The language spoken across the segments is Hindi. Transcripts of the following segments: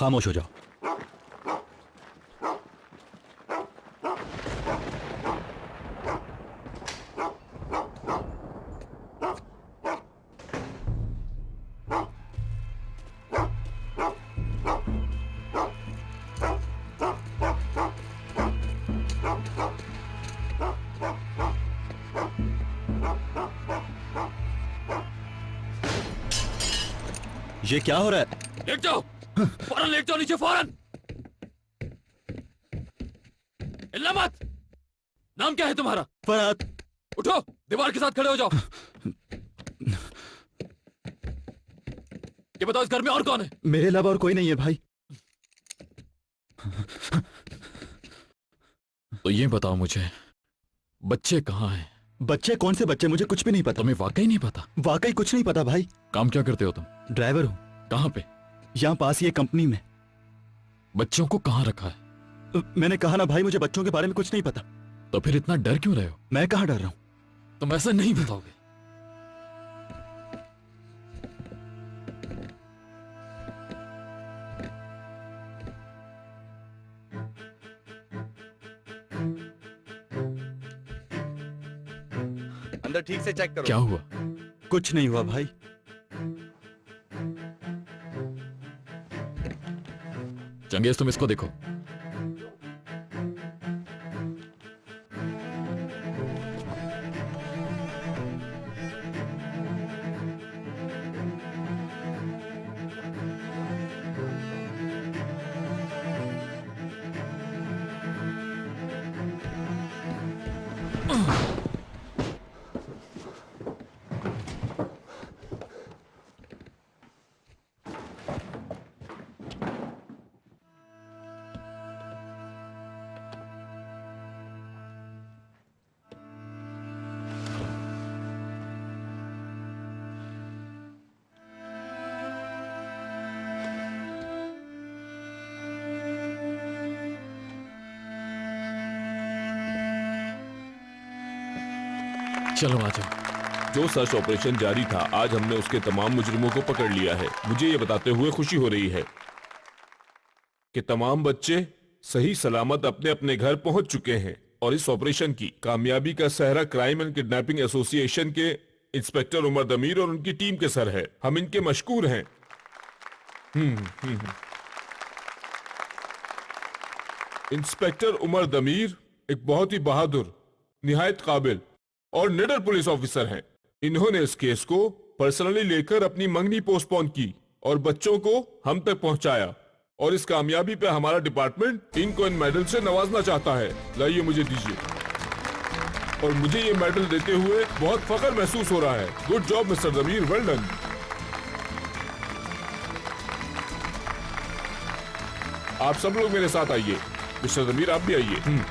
खामोश हो जाओ। ये क्या हो रहा है? लेट जाओ, फौरन लेट जाओ नीचे, फौरन। हिलना मत। नाम क्या है तुम्हारा? फरहाद। उठो, दीवार के साथ खड़े हो जाओ। ये बताओ, इस घर में और कौन है? मेरे अलावा और कोई नहीं है भाई। तो ये बताओ मुझे, बच्चे कहाँ हैं? बच्चे? कौन से बच्चे? मुझे कुछ भी नहीं पता। तुम्हें वाकई नहीं पता? वाकई कुछ नहीं पता भाई। काम क्या करते हो तुम? ड्राइवर हूँ। कहाँ पे? यहाँ पास ही एक कंपनी में। बच्चों को कहाँ रखा है? मैंने कहा ना भाई, मुझे बच्चों के बारे में कुछ नहीं पता। तो फिर इतना डर क्यों रहे हो? मैं कहाँ डर रहा हूँ? तुम ऐसा नहीं बताओगे। अंदर ठीक से चेक करो। क्या हुआ? कुछ नहीं हुआ भाई। चंगेज, तुम इसको देखो। चलो आ जाओ। जो सर्च ऑपरेशन जारी था, आज हमने उसके तमाम मुजरिमों को पकड़ लिया है। मुझे ये बताते हुए खुशी हो रही है कि तमाम बच्चे सही सलामत अपने अपने घर पहुंच चुके हैं और इस ऑपरेशन की कामयाबी का सहरा क्राइम एंड किडनैपिंग एसोसिएशन के इंस्पेक्टर उमर दमीर और उनकी टीम के सर है। हम इनके मशकूर हैं। इंस्पेक्टर उमर दमीर एक बहुत ही बहादुर, निहायत काबिल और निडर पुलिस ऑफिसर हैं। इन्होंने इस केस को पर्सनली लेकर अपनी मंगनी पोस्टपोन की और बच्चों को हम तक पहुंचाया, और इस कामयाबी पे हमारा डिपार्टमेंट इनको इन मेडल से नवाजना चाहता है। लाइए मुझे दीजिए। और मुझे ये मेडल देते हुए बहुत फख्र महसूस हो रहा है। Good job mister Damir, well done. आप सब लोग मेरे साथ आइए। मिस्टर दमीर, आप भी आइए।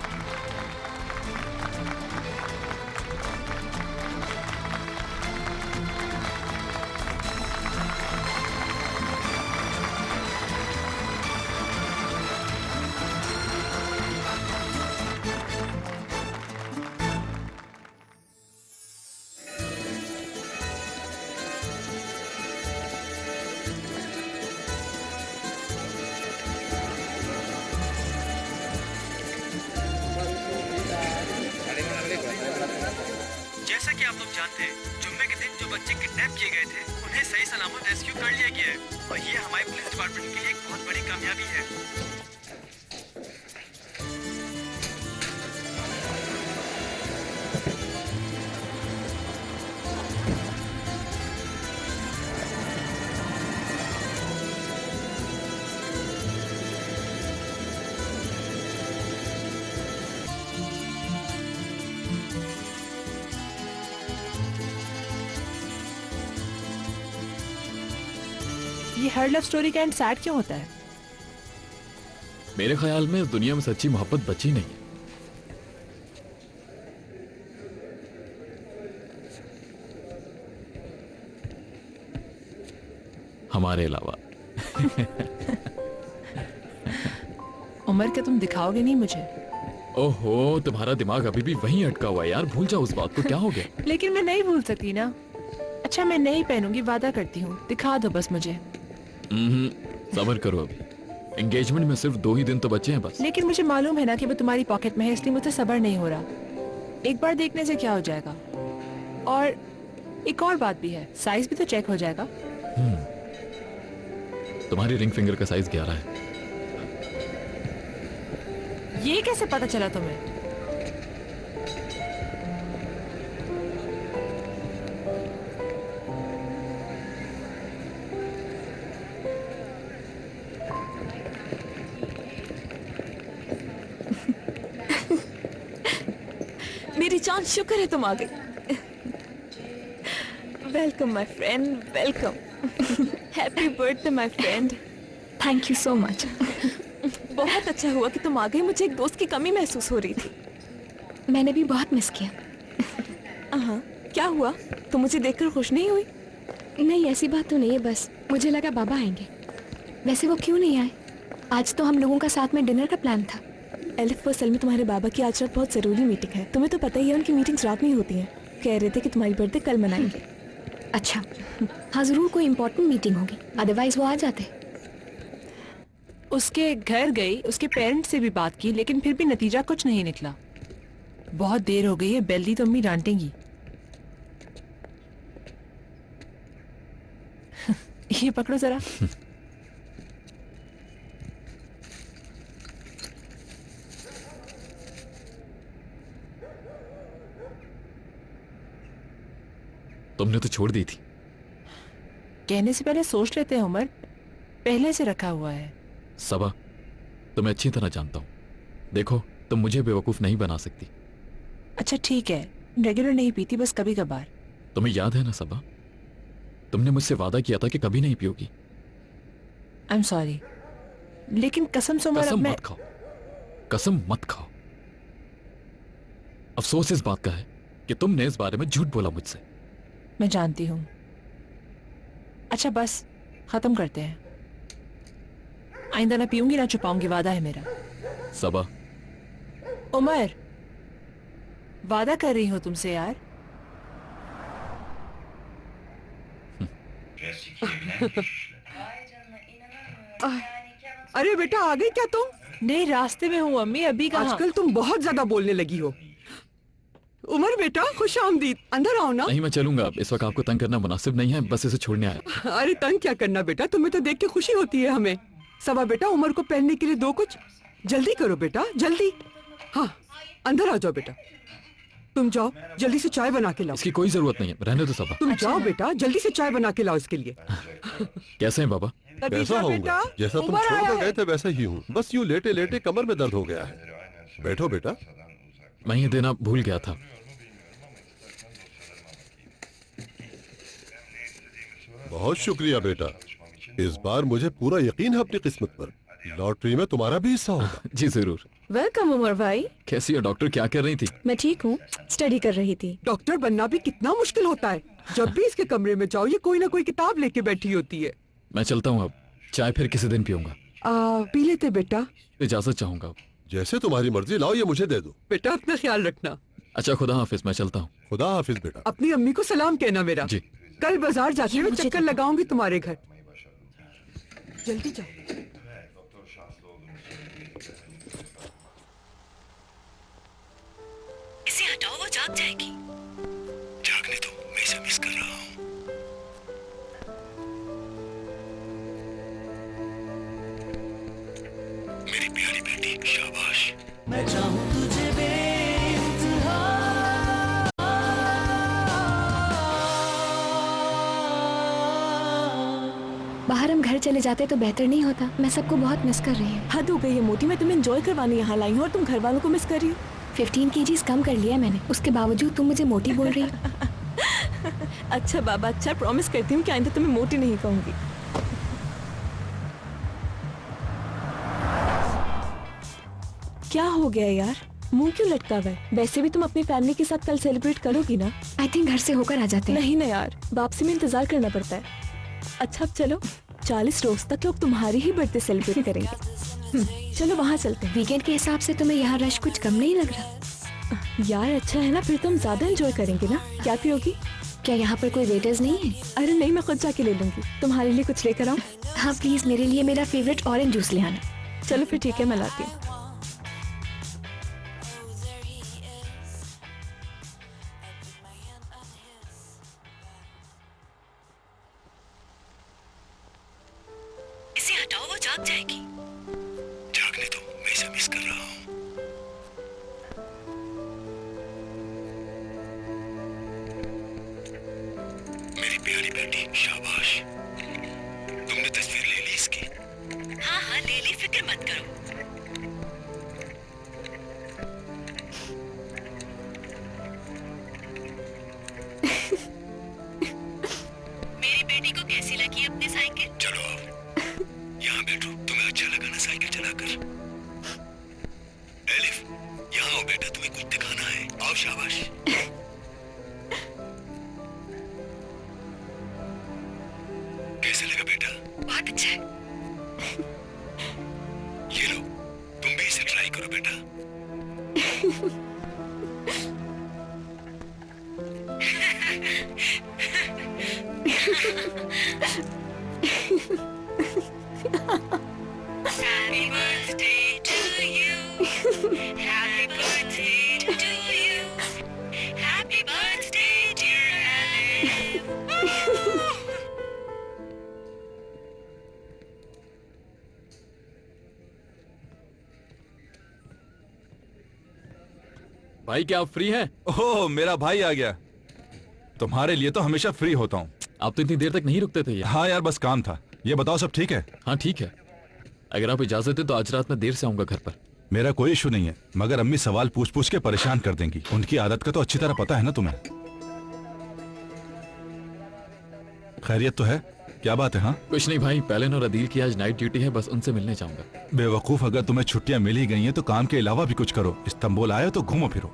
जैसा कि आप लोग जानते हैं, जुम्मे के दिन जो बच्चे किडनैप किए गए थे, उन्हें सही सलामत रेस्क्यू कर लिया गया है और ये हमारे पुलिस डिपार्टमेंट के लिए एक बहुत बड़ी कामयाबी है। ये हर लव स्टोरी का एंड सैड क्यों होता है? मेरे ख्याल में इस दुनिया में सच्ची मोहब्बत बची नहीं है। हमारे अलावा। उमर, क्या तुम दिखाओगे नहीं मुझे? ओहो, तुम्हारा दिमाग अभी भी वहीं अटका हुआ है यार। भूल जाओ उस बात को। क्या हो गया? लेकिन मैं नहीं भूल सकती ना। अच्छा, मैं नहीं पहनूंगी, वादा करती हूँ। दिखा दो बस मुझे। सब्र करो अभी। एंगेजमेंट में सिर्फ 2 ही दिन तो बचे हैं बस। लेकिन मुझे मालूम है ना कि वो तुम्हारी पॉकेट में है, इसलिए मुझे सब्र नहीं हो रहा। एक बार देखने से क्या हो जाएगा। और एक और बात भी है, साइज भी तो चेक हो जाएगा। तुम्हारी रिंग फिंगर का साइज 11 है। ये कैसे पता चला तुम्हें? मेरी जान, शुक्र है तुम आ गई। Welcome my friend, welcome. Happy birthday my friend. Thank you so much. बहुत अच्छा हुआ कि तुम आ गई, मुझे एक दोस्त की कमी महसूस हो रही थी। मैंने भी बहुत मिस किया। हाँ, क्या हुआ? तुम मुझे देखकर खुश नहीं हुई? नहीं, ऐसी बात तो नहीं है, बस मुझे लगा बाबा आएंगे। वैसे वो क्यों नहीं आए? आज तो हम लोगों का साथ में डिनर का प्लान था। एलिफ, वो असल में तुम्हारे बाबा की आज रात बहुत जरूरी मीटिंग है। तुम्हें तो पता ही है, उनकी मीटिंग्स रात में ही होती हैं। कह रहे थे कि तुम्हारी बर्थडे कल मनाएंगे। अच्छा, हाँ जरूर कोई इम्पोर्टेंट मीटिंग होगी, अदरवाइज वो आ जाते। उसके घर गई, उसके पेरेंट्स से भी बात की, लेकिन फिर भी नतीजा कुछ नहीं निकला। बहुत देर हो गई है, बेल दी तो अम्मी डांटेंगी। ये पकड़ो जरा। तुमने तो छोड़ दी थी। कहने से पहले सोच लेते हैं उमर, पहले से रखा हुआ है। सबा, तुम्हें अच्छी तरह जानता हूँ। देखो, तुम मुझे बेवकूफ नहीं बना सकती। अच्छा ठीक है, रेगुलर नहीं पीती, बस कभी कभार। तुम्हें याद है ना सबा, तुमने मुझसे वादा किया था कि कभी नहीं पियोगी। आई एम सॉरी, लेकिन कसम से उमर, अब कसम मैं मत खाओ, कसम मत खाओ। अफसोस इस बात का है कि तुमने इस बारे में झूठ बोला मुझसे। मैं जानती हूँ। अच्छा बस खत्म करते हैं। आइंदा ना पीऊंगी ना छुपाऊंगी, वादा है मेरा। सबा, उमर, वादा कर रही हूँ तुमसे यार। अरे बेटा, आ गई क्या तुम? नहीं, रास्ते में हूँ अम्मी, अभी कहाँ? आजकल तुम बहुत ज्यादा बोलने लगी हो। उमर बेटा, खुश आमदीद, अंदर आओ ना। नहीं मैं चलूंगा, इस वक्त आपको तंग करना मुनासिब नहीं है, बस इसे छोड़ने आया। अरे तंग क्या करना बेटा, तुम्हें तो देख के खुशी होती है हमें। सबा बेटा, उमर को पहनने के लिए दो कुछ। जल्दी करो बेटा, जल्दी। हाँ, अंदर आ जाओ बेटा। तुम जाओ, जल्दी से चाय बना के लाओ। इसकी कोई जरूरत नहीं है, रहने दो सबा। तुम जाओ बेटा, जल्दी से चाय बना के लाओ इसके लिए। कैसे हैं बाबा? कैसा नतीजा होऊंगा? बेटा, जैसा तुम उमर छोड़ आया कर है। गए थे वैसा ही हूँ, बस यूँ लेटे लेटे कमर में दर्द हो गया है। बैठो बेटा। मैं ये देना भूल गया था। बहुत शुक्रिया बेटा, इस बार मुझे पूरा यकीन है अपनी किस्मत पर। लॉटरी में तुम्हारा भी हिस्सा होगा। जी जरूर। वेलकम उमर भाई। कैसी है डॉक्टर, क्या कर रही थी? मैं ठीक हूँ, स्टडी कर रही थी। डॉक्टर बनना भी कितना मुश्किल होता है। जब भी इसके कमरे में जाओ, ये कोई ना कोई किताब लेके बैठी होती है। मैं चलता हूँ अब, चाय फिर किसी दिन पीऊंगा। पी लेते बेटा। इजाजत चाहूंगा अब। जैसे तुम्हारी मर्जी, लाओ ये मुझे दे दो। बेटा अपना ख्याल रखना। अच्छा, खुदा हाफिज, मैं चलता हूँ। खुदा हाफिज बेटा। अपनी अम्मी को सलाम कहना मेरा। जी। कल बाजार जाते हुए मुझे चक्कर तो- लगाऊंगी तुम्हारे घर। जल्दी जाओ। इसे हटाओ, वो जाग जाएगी। जागने दो, मैं इसे मिस कर रहा हूँ। मेरी प्यारी बेटी, शाबाश। मैं चाहूँ तुझे बाहर हम घर चले जाते तो बेहतर नहीं होता? मैं सबको बहुत मिस कर रही हूँ। हद हो गई है मोटी, मैं तुम्हें एंजॉय करवाने यहाँ लाई हूँ और तुम घर वालों को मिस कर रही हो। 15 kgs कम कर लिया है मैंने, उसके बावजूद तुम मुझे मोटी बोल रही हो। अच्छा बाबा, अच्छा, प्रॉमिस करती हूँ कि आइंदा तुम्हें मोटी नहीं कहूंगी। क्या हो गया यार, मुंह क्यों लटका हुआ है? वैसे भी तुम अपनी फैमिली के साथ कल सेलिब्रेट करोगी ना? आई थिंक घर से होकर आ जाते हैं। नहीं ना यार, वापसी में इंतजार करना पड़ता है। अच्छा अब चलो, 40 रोज तक लोग तुम्हारी ही बर्थडे सेलिब्रेट करेंगे। चलो वहाँ चलते हैं। वीकेंड के हिसाब से तुम्हें यहाँ रश कुछ कम नहीं लग रहा? यार अच्छा है ना, फिर तुम ज्यादा एंजॉय करेंगे ना। क्या पियोगी? क्या यहाँ पर कोई वेटर्स नहीं है? अरे नहीं, मैं खुद जाके ले लूंगी। तुम्हारे लिए कुछ लेकर आऊं? हाँ प्लीज, मेरे लिए मेरा फेवरेट ऑरेंज जूस ले आना। चलो फिर ठीक है, मैं लाती हूँ। इसे हटाओ, वो जाग जाएगी। जागने दो, मैं इसे मिस कर रहा हूँ। मेरी प्यारी बेटी, शाबाश। तुमने तस्वीर ले ली इसकी? हाँ हाँ ले ली, फिक्र मत करो। मेरी बेटी को कैसी लगी अपनी साइकिल? चलो आओ, यहाँ बैठो। तुम्हें अच्छा लगा ना साइकिल चलाकर? एलिफ, यहाँ आओ बेटा, तुम्हें कुछ दिखाना है। आओ, शाबाश। कैसे लगा बेटा? बहुत अच्छा है। ये लो, तुम भी इसे ट्राई करो बेटा। Happy birthday to you. Happy birthday to you. Happy birthday, dear Alice. भाई क्या आप फ्री हैं? ओह, मेरा भाई आ गया। तुम्हारे लिए तो हमेशा फ्री होता हूँ। आप तो इतनी देर तक नहीं रुकते थे यहाँ। हाँ यार, बस काम था। ये बताओ, सब ठीक है? हाँ ठीक है, अगर आप इजाजत है तो आज रात में देर से आऊंगा घर पर। मेरा कोई इशू नहीं है, मगर अम्मी सवाल पूछ पूछ के परेशान कर देंगी। उनकी आदत का तो अच्छी तरह पता है ना तुम्हें। खैरियत तो है? क्या बात है? हाँ कुछ नहीं भाई, पैलन और अदील की आज नाइट ड्यूटी है, बस उनसे मिलने जाऊंगा। बेवकूफ, अगर तुम्हें छुट्टियां मिल ही गई हैं तो काम के अलावा भी कुछ करो। इस्तांबुल आए तो घूमो फिरो।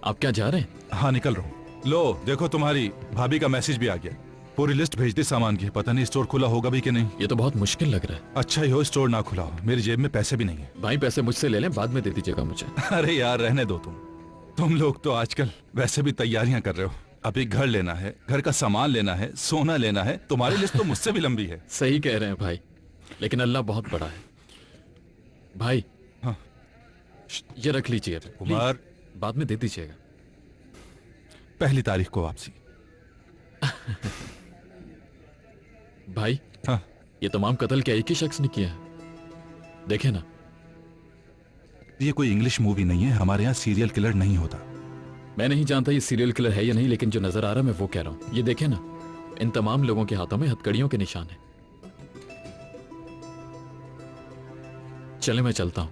आप क्या जा रहे हैं? हाँ निकल रहा हूँ। लो देखो, तुम्हारी भाभी का मैसेज भी आ गया। पूरी लिस्ट भेज दी सामान की। पता नहीं स्टोर खुला होगा भी कि नहीं। ये तो बहुत मुश्किल लग रहा है। अच्छा ही हो स्टोर ना खुला हो, मेरी जेब में पैसे भी नहीं है। भाई पैसे मुझसे ले लें, बाद में दे दीजिएगा मुझे। अरे यार रहने दो। तुम लोग तो आजकल वैसे भी तैयारियां कर रहे हो। अभी घर लेना है, घर का सामान लेना है, सोना लेना है। तुम्हारी लिस्ट तो मुझसे भी लंबी है। सही कह रहे हैं भाई, लेकिन अल्लाह बहुत बड़ा है। भाई हाँ। ये रख लीजिए कुमार, बाद में दे दीजिएगा। 1 तारीख को वापसी। भाई हाँ। ये तमाम कत्ल क्या एक ही शख्स ने किया है? देखे ना, ये कोई इंग्लिश मूवी नहीं है। हमारे यहाँ सीरियल किलर नहीं होता। मैं नहीं जानता ये सीरियल किलर है या नहीं, लेकिन जो नजर आ रहा है मैं वो कह रहा हूं। ये देखे ना, इन तमाम लोगों के हाथों में हथकड़ियों के निशान हैं। चले मैं चलता हूं।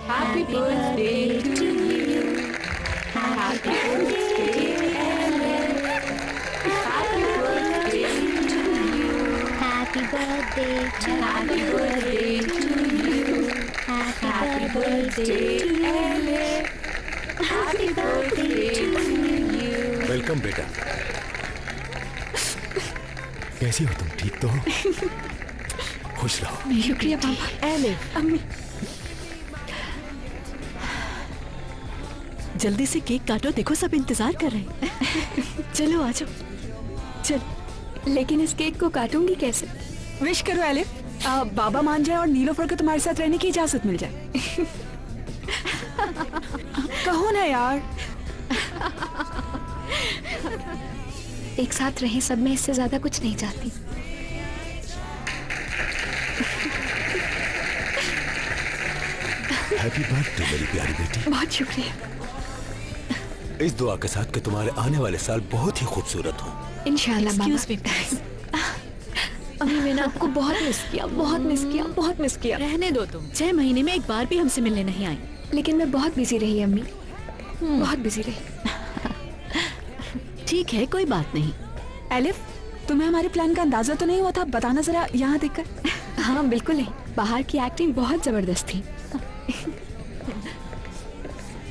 Happy birthday to you. Happy birthday, Ellen. Happy birthday to you. Happy birthday to Happy birthday to you. Happy birthday, Ellen. Happy birthday to you. Welcome बेटा। कैसी हो तुम? ठीक तो हो? खुश रहो। शुक्रिया पापा। एले, अम्मी, जल्दी से केक काटो, देखो सब इंतजार कर रहे हैं। चलो आ जाओ। चल, लेकिन इस केक को काटूंगी कैसे? विश करो एले, बाबा मान जाए और नीलोफर को तुम्हारे साथ रहने की इजाजत मिल जाए। कहो ना यार। एक साथ रहे सब, मैं इससे ज्यादा कुछ नहीं चाहती। हैप्पी बर्थडे मेरी प्यारी बेटी। बहुत शुक्रिया। इस दुआ के साथ कि तुम्हारे आने वाले साल बहुत ही खूबसूरत हो। इंशाल्लाह Excuse me, बाबा। अम्मी मैंने आपको बहुत मिस किया, बहुत मिस किया, बहुत मिस किया। रहने दो तुम। 6 महीने में एक बार भी हमसे मिलने नहीं आई। लेकिन मैं बहुत बिजी रही अम्मी, बहुत बिजी रही। ठीक है, कोई बात नहीं। एलिफ, तुम्हें हमारे प्लान का अंदाजा तो नहीं हुआ था? बताना जरा यहाँ देखकर। हाँ बिल्कुल नहीं, बाहर की एक्टिंग बहुत जबरदस्त थी।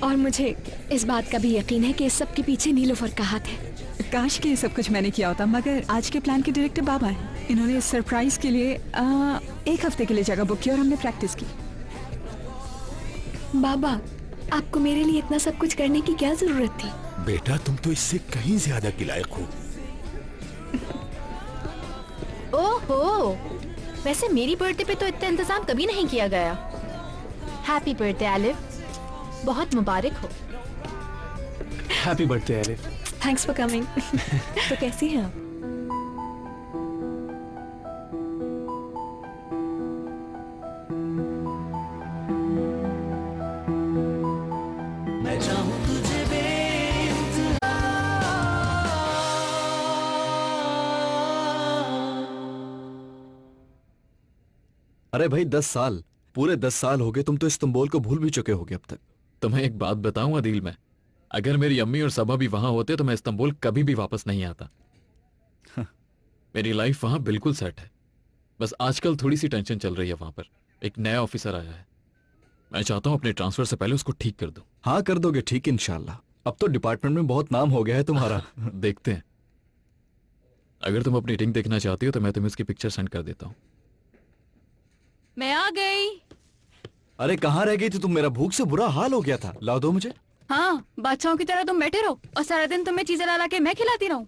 और मुझे इस बात का भी यकीन है कि इस सब के पीछे नीलोफर का हाथ है। काश कि ये सब कुछ मैंने किया होता, मगर आज के प्लान के डायरेक्टर बाबा हैं। इन्होंने इस सरप्राइज के लिए 1 हफ्ते के लिए जगह बुक की और हमने प्रैक्टिस की। बाबा, आपको मेरे लिए इतना सब कुछ करने की क्या जरूरत थी? बेटा तुम तो इससे कहीं ज्यादा के लायक हो। ओहो, वैसे मेरी बर्थडे पे तो इतना इंतजाम कभी नहीं किया गया। हैप्पी बर्थडे एलिफ, बहुत मुबारक हो। Happy birthday elif. Thanks for coming. तो कैसी हैं आप? अरे भाई 10 साल, पूरे 10 साल हो गए। तुम तो इस्तांबुल को भूल भी चुके होगे अब तक। तुम्हें एक बात बताऊं अदील, मैं अगर मेरी अम्मी और सबा भी वहां होते तो मैं इस्तांबुल कभी भी वापस नहीं आता। मेरी लाइफ वहां बिल्कुल सेट है। बस आजकल थोड़ी सी टेंशन चल रही है वहां पर। एक नया ऑफिसर आया है, मैं चाहता हूं अपने ट्रांसफर से पहले उसको ठीक कर दूं। हाँ कर दोगे ठीक इंशाल्लाह। अब तो डिपार्टमेंट में बहुत नाम हो गया है तुम्हारा। देखते हैं। अगर तुम अपनी रिंग देखना चाहती हो तो मैं तुम्हें उसकी पिक्चर सेंड कर देता हूँ। मैं आ गई। अरे कहाँ रह गई थी तुम? मेरा भूख से बुरा हाल हो गया था। ला दो मुझे। हाँ, बादशाहों की तरह तुम बैठे रहो और सारा दिन तुम्हें चीजें ला के मैं खिलाती रहूं,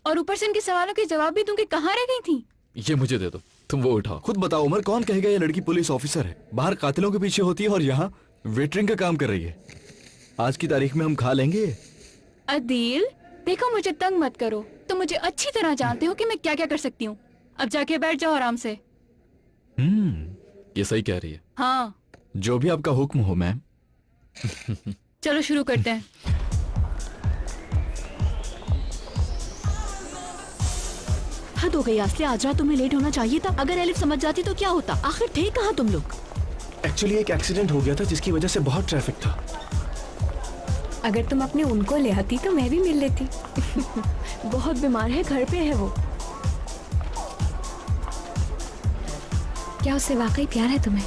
और ऊपर से इनके सवालों के जवाब भी दूंगी। कहाँ रह गई थी? ये मुझे दे दो, तुम वो उठाओ। खुद बताओ उमर, कौन कहेगा ये लड़की पुलिस ऑफिसर है? बाहर कातिलों के पीछे होती है और यहाँ वेटरिंग का काम कर रही है। आज की तारीख में हम खा लेंगे। अदील देखो, मुझे तंग मत करो। तुम मुझे अच्छी तरह जानते हो कि मैं क्या क्या कर सकती हूँ। अब जाके बैठ जाओ आराम से। ये सही कह रही है। हाँ, जो भी आपका हुक्म हो मैम। चलो शुरू करते हैं। हद हो गई आसले, आज रात तुम्हें लेट होना चाहिए था। अगर एलिफ समझ जाती तो क्या होता? आखिर थे कहाँ तुम लोग? एक्चुअली एक एक्सीडेंट हो गया था जिसकी वजह से बहुत ट्रैफिक था। अगर तुम अपने उनको ले आती तो मैं भी मिल लेती। बहुत बीमार है, घर पे है वो। क्या उससे वाकई प्यार है तुम्हें?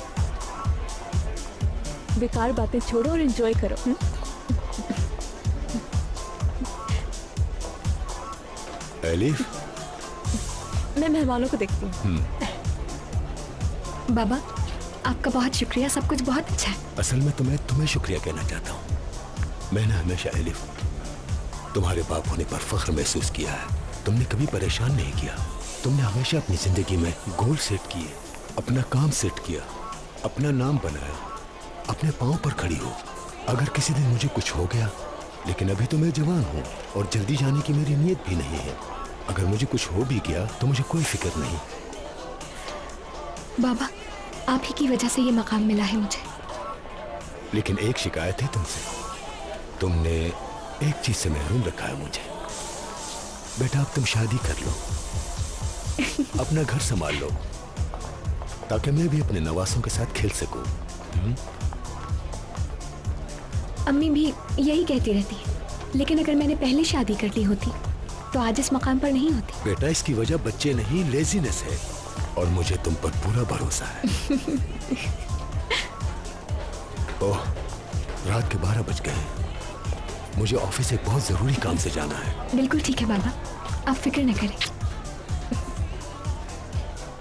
बेकार बातें छोड़ो और एंजॉय करो। एलिफ, मैं मेहमानों को देखती हूँ। बाबा, आपका बहुत शुक्रिया, सब कुछ बहुत अच्छा है। असल में तुम्हें शुक्रिया कहना चाहता हूँ। मैंने हमेशा एलिफ तुम्हारे बाप होने पर फख्र महसूस किया है। तुमने कभी परेशान नहीं किया। तुमने हमेशा अपनी जिंदगी में गोल सेट किए, अपना काम सेट किया, अपना नाम बनाया, अपने पाँव पर खड़ी हो। अगर किसी दिन मुझे कुछ हो गया, लेकिन अभी तो मैं जवान हूँ और जल्दी जाने की मेरी नीयत भी नहीं है। अगर मुझे कुछ हो भी गया तो मुझे कोई फिक्र नहीं। बाबा, आप ही की वजह से ये मकाम मिला है मुझे। लेकिन एक शिकायत है तुमसे। तुमने एक चीज से महरूम रखा है मुझे। बेटा अब तुम शादी कर लो, अपना घर संभाल लो, ताकि मैं भी अपने नवासों के साथ खेल सकूं। अम्मी भी यही कहती रहती है, लेकिन अगर मैंने पहले शादी कर ली होती तो आज इस मकाम पर नहीं होती। बेटा इसकी वजह बच्चे नहीं, लेजीनेस है, और मुझे तुम पर पूरा भरोसा है। ओह, रात के 12 बज गए। मुझे ऑफिस एक बहुत जरूरी काम से जाना है। बिल्कुल ठीक है बाबा, आप फिक्र न करें।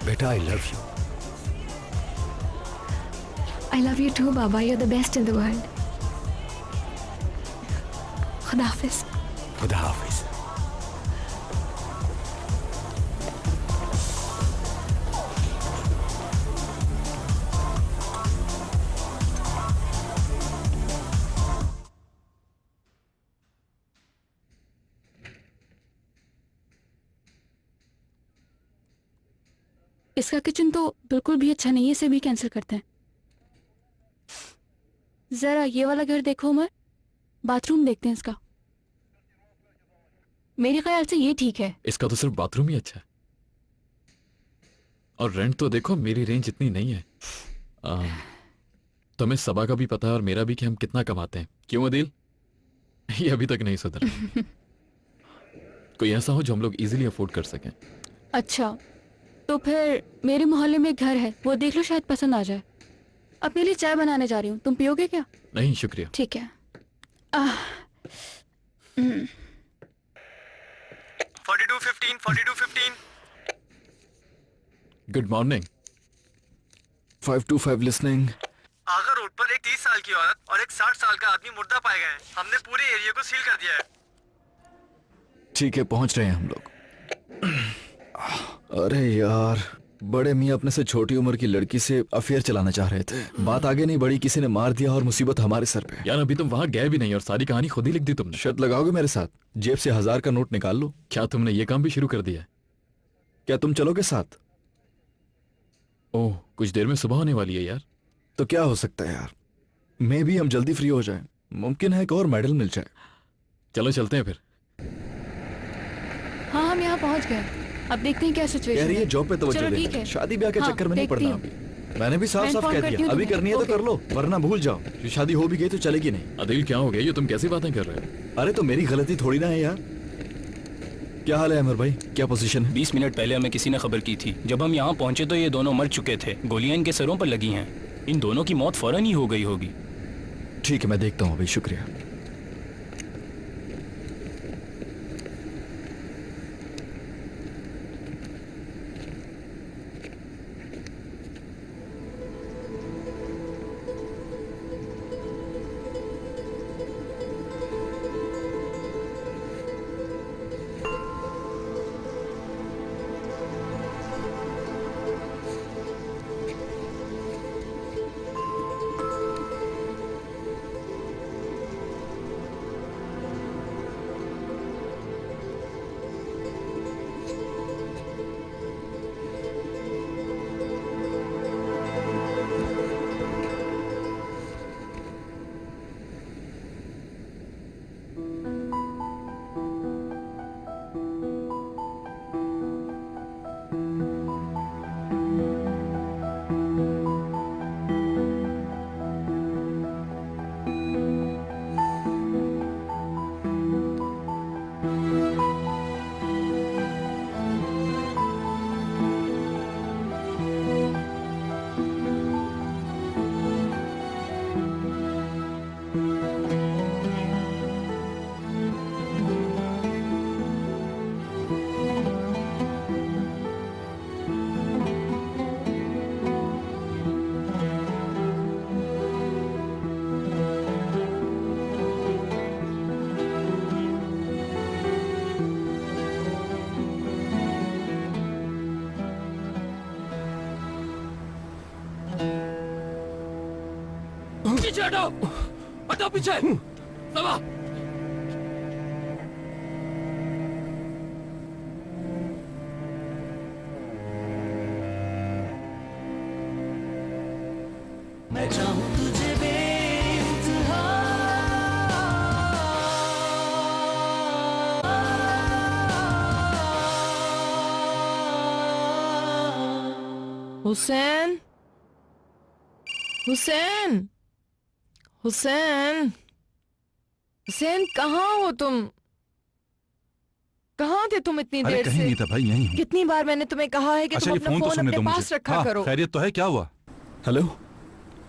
बेटा I love you. I love you too, Baba. You're the best in the world. खुदा हाफिज। खुदा हाफिज। इसका किचन तो बिल्कुल भी अच्छा नहीं है, इसे भी कैंसिल करते हैं। जरा ये वाला घर देखो उमर, बाथरूम देखते हैं इसका। मेरे ख्याल से ये ठीक है। इसका तो सिर्फ बाथरूम ही अच्छा है, और रेंट तो देखो मेरी रेंज इतनी नहीं है। तुम्हें सबा का भी पता है और मेरा भी कि हम कितना कमाते हैं। क्यों अदील? ये अभी तक नहीं सुधरा। कोई ऐसा हो जो हम लोग इजीली अफोर्ड कर सकें। अच्छा, तो फिर मेरे मोहल्ले में एक घर है, वो देख लो, शायद पसंद आ जाए। अपने लिए चाय बनाने जा रही हूँ, तुम पियोगे क्या? नहीं शुक्रिया। ठीक है। 4215 4215। Good morning. 525 लिसनिंग। आगा रोड पर एक 30 साल की औरत और एक 60 साल का आदमी मुर्दा पाए गए हैं। हमने पूरे एरिया को सील कर दिया है। ठीक है, पहुंच रहे हैं हम लोग। अरे यार, बड़े मियाँ अपने से छोटी उम्र की लड़की से अफेयर चलाना चाह रहे थे। बात आगे नहीं बढ़ी, किसी ने मार दिया और मुसीबत हमारे सर पे। यार अभी तुम वहां गए भी नहीं और सारी कहानी खुद ही लिख दी तुमने। शर्त लगाओगे मेरे साथ? जेब से 1000 का नोट निकाल लो। क्या तुमने ये काम भी शुरू कर दिया है? क्या तुम चलोगे साथ? ओह, कुछ देर में सुबह होने वाली है यार। तो क्या हो सकता है यार, मे भी हम जल्दी फ्री हो जाएं। मुमकिन है एक और मेडल मिल जाए। चलो चलते हैं फिर। हाँ, हम यहाँ पहुँच गए। अब देखते हैं क्या सिचुएशन कह रही है जॉब पे तवज्जो चलो दे। ठीक है। शादी ब्याह के हाँ, चक्कर में नहीं देखती पड़ना हूँ। अभी। मैंने भी साफ मैं साफ फोन कह करती दिया, हूँ अभी तुम्हें। करनी है तो ओके। कर लो, वरना भूल जाओ। जो शादी हो भी गई तो चलेगी नहीं। अदिल क्या हो गया, ये तुम कैसी बातें कर रहे हो? अरे तो मेरी गलती थोड़ी ना है यार। क्या हाल है अमर भाई, क्या पोजीशन है? 20 मिनट पहले हमें किसी ने खबर की थी। जब हम यहाँ पहुंचे तो ये दोनों मर चुके थे। गोलियां इनके सरों पर लगी हैं। इन दोनों की मौत फौरन ही हो गई होगी। ठीक है, मैं देखता हूँ भाई, शुक्रिया। पीछे हटो, हटो पीछे। सबा मैं चाहूं तुझे बेइंतहा। हुसैन, हुसैन, हुसैन, हुसैन, कहाँ हो तुम? कहाँ थे तुम इतनी अरे देर कहीं से? नहीं था भाई, यहीं हूँ। कितनी बार मैंने तुम्हें कहा है कि अच्छा तुम ये अपना फोन तो फोन सुनने अपने दो पास मुझे। रखा हाँ, करो। खैरियत तो है, क्या हुआ? हेलो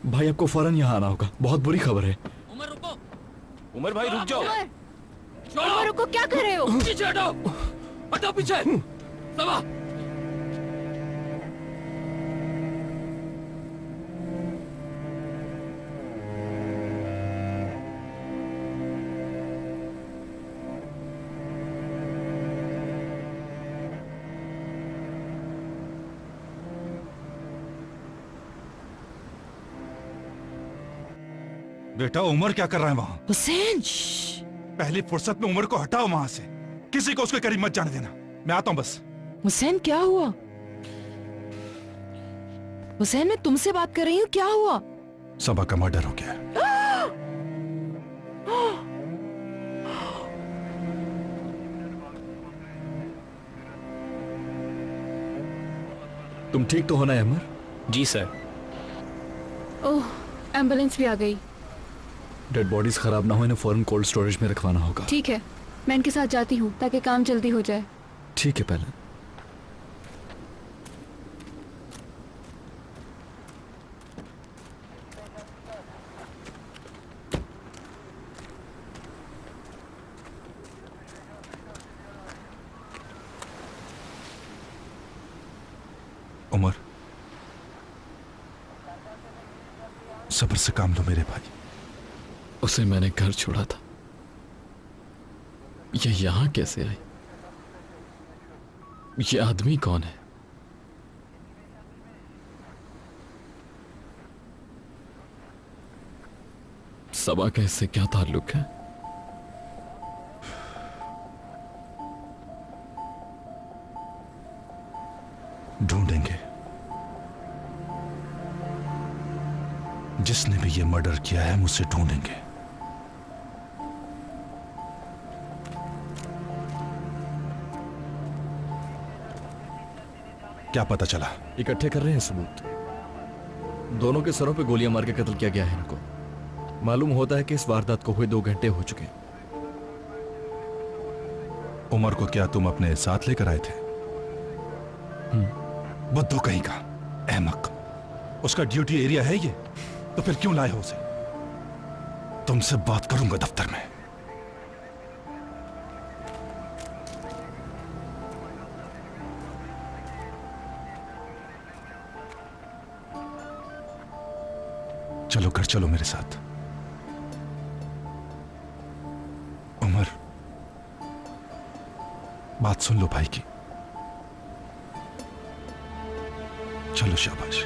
भाई, आपको फौरन यहाँ आना होगा, बहुत बुरी खबर है। उमर रुको, उमर भाई रुक जाओ। उमर रुको, क्या कर रहे हो? पीछे हटो, हटो पीछे। सबा बेटा उमर क्या कर रहा है वहाँ? हुसैन, पहली फुर्सत में उमर को हटाओ वहाँ से। किसी को उसके करीब मत जाने देना। मैं आता हूँ बस। हुसैन क्या हुआ? हुसैन, मैं तुमसे बात कर रही हूँ, क्या हुआ? सबा का मर्डर हो गया। तुम ठीक तो होना है अमर? जी सर। ओह, एम्बुलेंस भी आ गई। डेड बॉडीज खराब ना हो, इन्हें फौरन कोल्ड स्टोरेज में रखवाना होगा। ठीक है, मैं इनके साथ जाती हूँ ताकि काम जल्दी हो जाए। ठीक है पहले। उमर, सब्र से काम लो मेरे भाई। उसे मैंने घर छोड़ा था, ये यहां कैसे आई? ये आदमी कौन है? सबा का इससे क्या ताल्लुक है? ढूंढेंगे। जिसने भी ये मर्डर किया है मुझसे ढूंढेंगे। क्या पता चला? इकट्ठे कर रहे हैं सबूत। दोनों के सरों पे गोलियां मार के कत्ल किया गया है इनको। मालूम होता है कि इस वारदात को हुए 2 घंटे हो चुके। उमर को क्या तुम अपने साथ लेकर आए थे? बुद्धू कहीं का, अहमक। उसका ड्यूटी एरिया है ये, तो फिर क्यों लाए हो उसे? तुमसे बात करूंगा दफ्तर में। चलो घर चलो मेरे साथ। उमर, बात सुन लो भाई की। चलो शाबाश।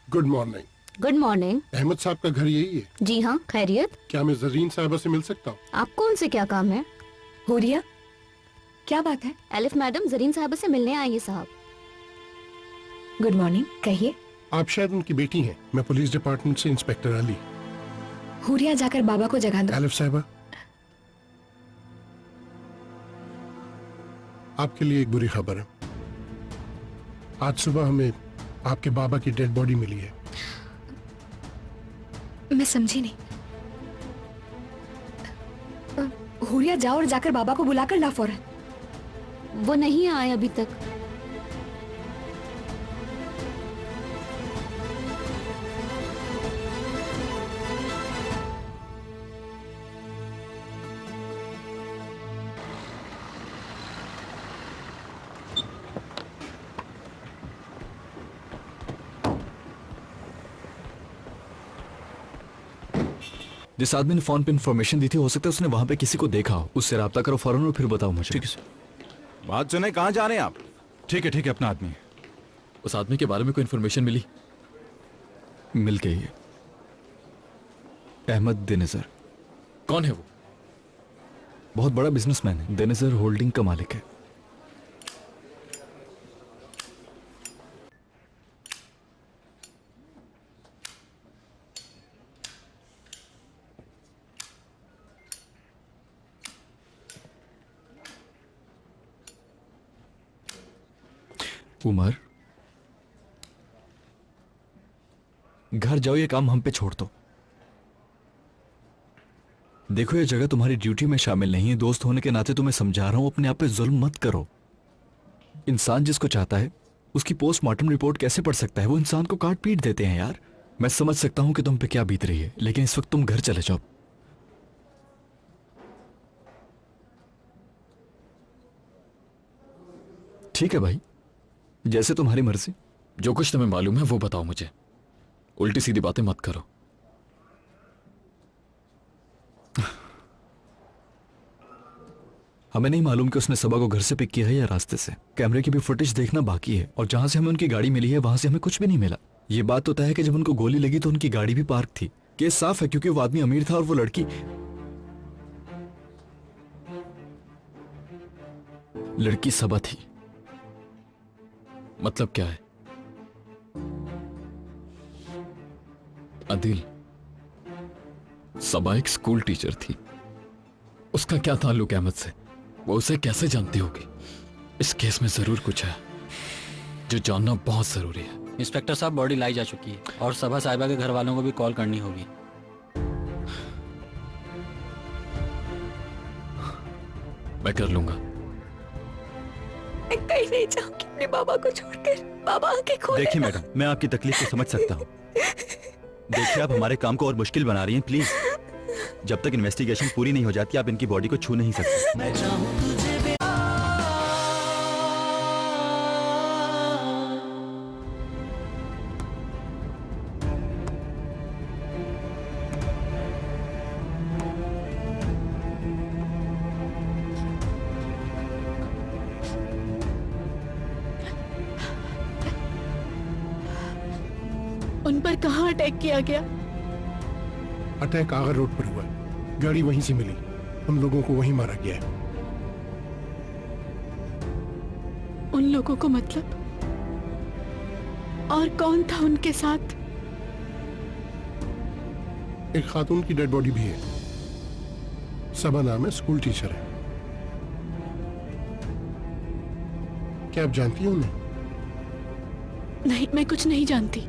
Good morning. Good morning. Ahmad Sahab का घर यही है? जी हाँ, खैरियत? क्या मैं जरीन साहबा से मिल सकता हूँ? आपको उनसे क्या काम है? हुरिया, क्या बात है? एलिफ मैडम जरीन साहबा से मिलने आई है साहब। गुड मॉर्निंग, कहिए। आप शायद उनकी बेटी हैं। मैं पुलिस डिपार्टमेंट से इंस्पेक्टर अली। हुरिया, जाकर बाबा को जगा दो। एलिफ साहबा, आपके लिए एक बुरी खबर है। आज सुबह हमें आपके बाबा की डेड बॉडी मिली है। मैं समझी नहीं। हुरिया, जाओ और जाकर बाबा को बुलाकर ला फौरन। वो नहीं आए अभी तक। जिस आदमी ने फोन पे इंफॉर्मेशन दी थी, हो सकता है उसने वहां पे किसी को देखा हो। उससे राब्ता करो फौरन और फिर बताओ मुझे। ठीक है सर। बात सुने, कहाँ जा रहे हैं आप? ठीक है अपना आदमी। उस आदमी के बारे में कोई इंफॉर्मेशन मिली? मिल गई है। अहमद देनेजर। कौन है वो? बहुत बड़ा बिजनेसमैन है। देनेजर होल्डिंग का मालिक है। उमर, घर जाओ, ये काम हम पे छोड़ दो। देखो, ये जगह तुम्हारी ड्यूटी में शामिल नहीं है। दोस्त होने के नाते तुम्हें समझा रहा हूं, अपने आप पे जुल्म मत करो। इंसान जिसको चाहता है उसकी पोस्टमार्टम रिपोर्ट कैसे पढ़ सकता है? वो इंसान को काट पीट देते हैं यार। मैं समझ सकता हूं कि तुम पे क्या बीत रही है, लेकिन इस वक्त तुम घर चले जाओ। ठीक है भाई, जैसे तुम्हारी मर्जी। जो कुछ तुम्हें मालूम है वो बताओ मुझे। उल्टी सीधी बातें मत करो। हमें नहीं मालूम कि उसने सबा को घर से पिक किया है या रास्ते से। कैमरे की भी फुटेज देखना बाकी है, और जहां से हमें उनकी गाड़ी मिली है वहां से हमें कुछ भी नहीं मिला। ये बात तो तय है कि जब उनको गोली लगी तो उनकी गाड़ी भी पार्क थी। केस साफ है क्योंकि वो आदमी अमीर था और वो लड़की सबा थी। मतलब क्या है? आदिल, सबा एक स्कूल टीचर थी। उसका क्या ताल्लुक अहमद से? वो उसे कैसे जानती होगी? इस केस में जरूर कुछ है जो जानना बहुत जरूरी है। इंस्पेक्टर साहब, बॉडी लाई जा चुकी है और सबा साहिबा के घर वालों को भी कॉल करनी होगी। मैं कर लूंगा। मैं कहीं नहीं जाऊंगी अपने बाबा को छोड़कर। बाबा आके खोले। देखिए मैडम, मैं आपकी तकलीफ को समझ सकता हूँ। देखिए, आप हमारे काम को और मुश्किल बना रही हैं। प्लीज, जब तक इन्वेस्टिगेशन पूरी नहीं हो जाती आप इनकी बॉडी को छू नहीं सकते। उन पर कहाँ अटैक किया गया? अटैक आगर रोड पर हुआ, गाड़ी वहीं से मिली, उन लोगों को वहीं मारा गया है। उन लोगों को मतलब? और कौन था उनके साथ? एक खातून की डेड बॉडी भी है। सबा नाम है, स्कूल टीचर है। क्या आप जानती हैं उन्हें? नहीं, मैं कुछ नहीं जानती।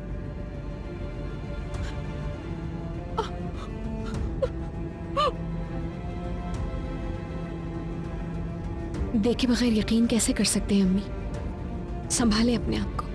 देखे बगैर यकीन कैसे कर सकते हैं अम्मी? संभाले अपने आप को।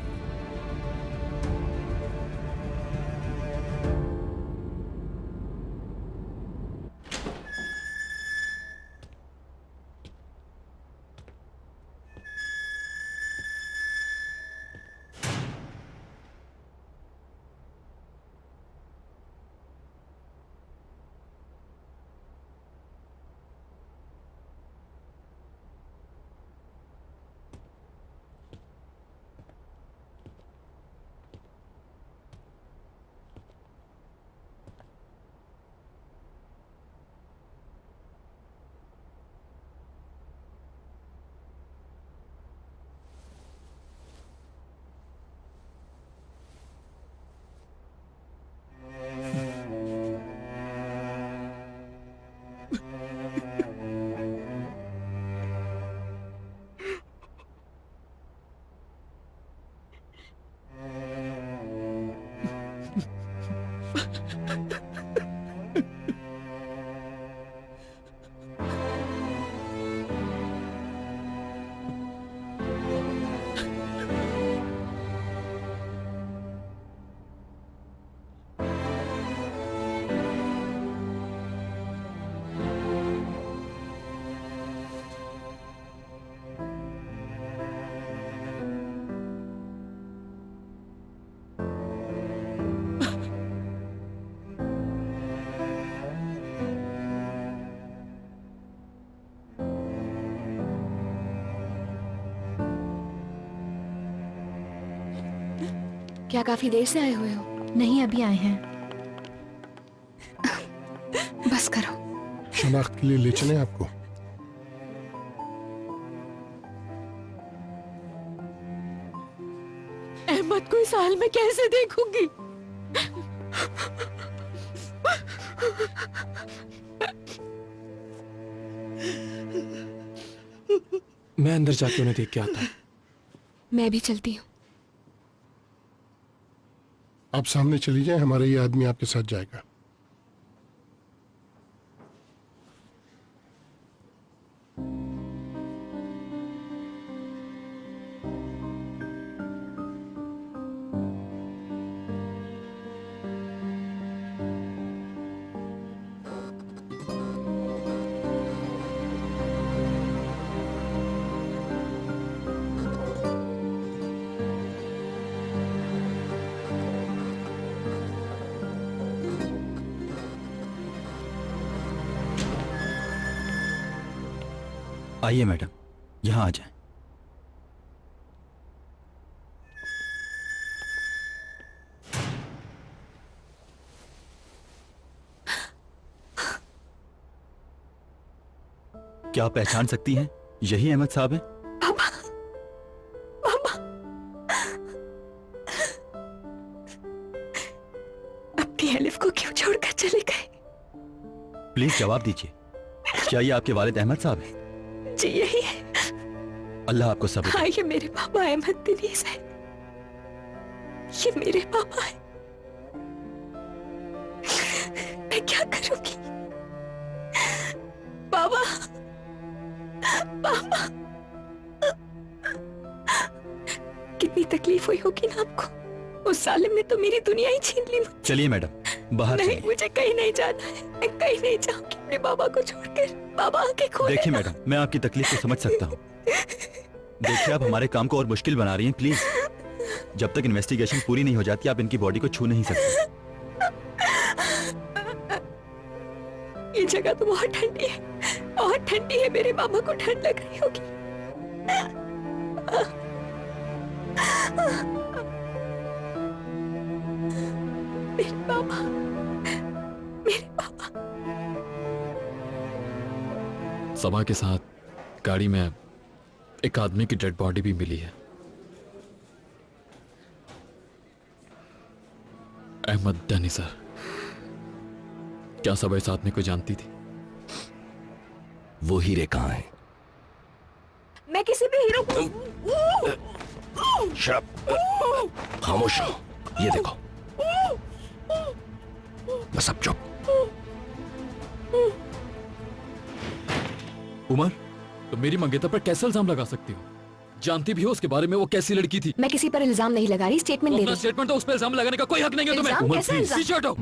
क्या काफी देर से आए हुए हो? नहीं, अभी आए हैं। बस करो। शनाख्त के लिए ले चलें आपको? अहमद को इस हाल में कैसे देखूंगी? मैं अंदर जाके उन्हें देख के आता हूँ। मैं भी चलती हूँ। आप सामने चली जाएं, हमारा ये आदमी आपके साथ जाएगा। आइए मैडम, यहाँ आ जाएं। क्या आप पहचान सकती हैं? यही अहमद साहब हैं? पापा, पापा, अपनी एलिफ को क्यों छोड़कर चले गए? प्लीज जवाब दीजिए, क्या ये आपके वालिद अहमद साहब हैं? जी यही है। अल्लाह आपको सब्र दे। हाँ, ये मेरे पापा अहमद दनीस है। ये मेरे पापा है। मैं क्या करूंगी? पापा, पापा, कितनी तकलीफ हुई होगी ना आपको। उस सालिम ने तो मेरी दुनिया ही छीन ली मुझसे। चलिए मैडम, बाहर नहीं, चलिए। मुझे कहीं नहीं जाना है। मैं कहीं नहीं जाऊंगी अपने बाबा को छोड़कर। बाबा आके खोले। देखिए मैडम, मैं आपकी तकलीफ को समझ सकता हूँ। देखिए, आप हमारे काम को और मुश्किल बना रही हैं। प्लीज, जब तक इन्वेस्टिगेशन पूरी नहीं हो जाती आप इनकी बॉडी को छू नहीं सकते। ये जगह तो बहुत ठंडी है, बहुत ठंडी है। मेरे बाबा को ठंड लग रही होगी। मेरे बाबा, मेरे बाबा। सबा के साथ गाड़ी में एक आदमी की डेड बॉडी भी मिली है। अहमद डनी सर, क्या सबा इस आदमी को जानती थी? वो हीरे कहाँ हैं? मैं किसी भी हीरो को खामोश रहो। ये देखो, बस अब चुप। उमर, तो मेरी मंगेतर पर कैसे इल्जाम लगा सकती हो? जानती भी हो उसके बारे में वो कैसी लड़की थी? मैं किसी पर इल्जाम नहीं लगा रही, स्टेटमेंट दे रही हूँ। स्टेटमेंट तो उस पर इल्जाम लगाने का कोई हक नहीं है तुम्हें। इल्जाम? उमर कैसा प्लीज, इल्जाम? पीछे हटो।